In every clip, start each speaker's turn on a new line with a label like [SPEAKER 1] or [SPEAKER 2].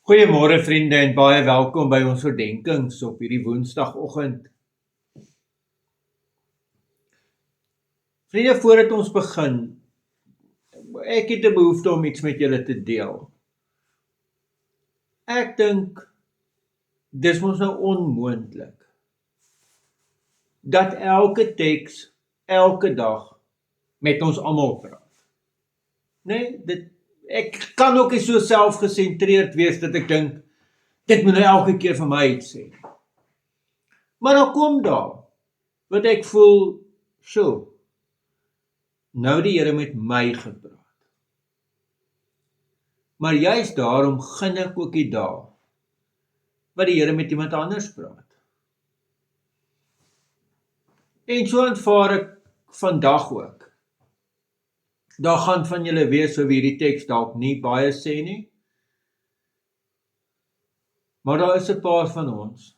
[SPEAKER 1] Goeiemôre vriende en baie welkom by ons oordenkings op hierdie Woensdagoggend. Vriende, voordat ons begin, ek het 'n behoefte om iets met julle te deel. Ek dink dis mos nou onmoontlik dat elke teks elke dag met ons almal praat. Nee, ek kan ook nie so selfgesentreerd wees dat ek dink dit moet nou elke keer vir my iets sê. Maar dan kom daar wat ek voel, nou die Here met my gepraat. Maar juist daarom gun ek ook die dae wat die Here met iemand anders praat. En so aanvaar ek vandag ook. Daar gaan van julle wees vir wie hierdie teks dalk nie baie sê nie. Maar daar is 'n paar van ons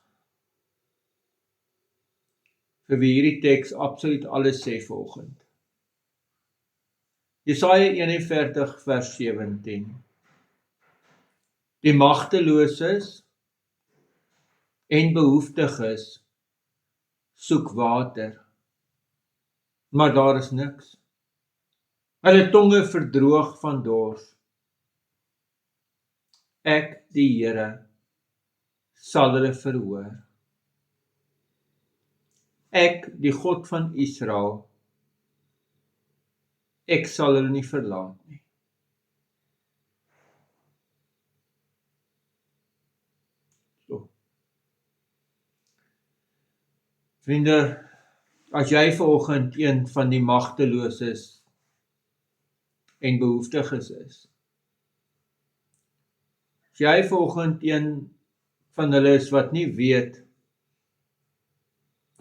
[SPEAKER 1] vir wie hierdie teks absoluut alles sê vanoggend. Jesaja 41 vers 17. Die magteloses en behoeftiges soek water, maar daar is niks. Hulle tonge verdroog van dors. Ek, die Here, sal hulle verhoor. Ek, die God van Israel, ek sal hulle nie verlaat nie. Vriende, as jy vanoggend een van die magteloses en behoeftiges is, as jy vanoggend een van hulle is wat nie weet,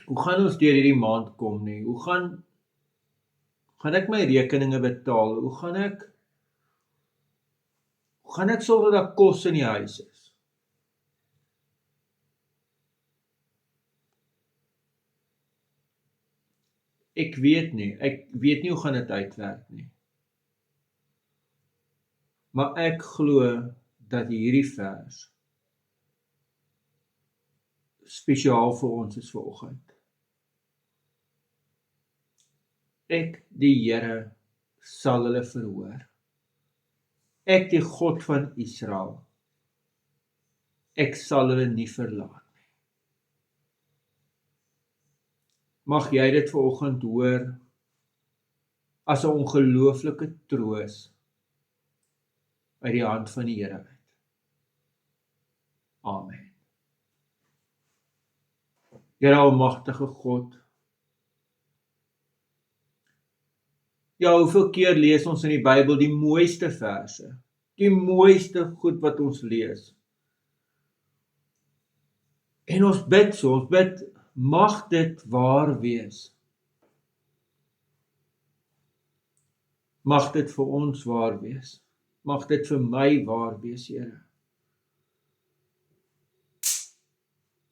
[SPEAKER 1] hoe gaan ons deur hierdie maand kom nie, hoe gaan ek my rekeninge betaal, hoe gaan ek sorg dat daar kos in die huis is? Ek weet nie hoe gaan dit uitwerk nie. Maar ek glo dat hierdie vers spesiaal vir ons is vanoggend. Ek, die Here, sal hulle verhoor. Ek, die God van Israel, ek sal hulle nie verlaat nie. Mag jy dit vanoggend hoor as 'n ongelooflike troos uit die hand van die Here uit. Amen. Here almagtige God, ja, hoeveel keer lees ons in die Bybel die mooiste verse, die mooiste goed wat ons lees. En ons bid, mag dit waar wees. Mag dit vir ons waar wees. Mag dit vir my waar wees, Here.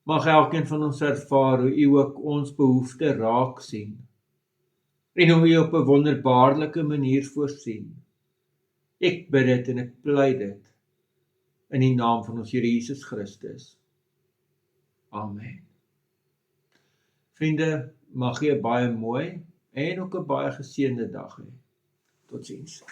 [SPEAKER 1] Mag elkeen van ons ervaar hoe U ook ons behoefte raak sien en hoe U op 'n wonderbaarlike manier voorsien. Ek bid dit en ek pleit dit in die naam van ons Here Jesus Christus. Amen. Vriende, mag jy 'n baie mooi en ook 'n baie geseënde dag hê. Totsiens.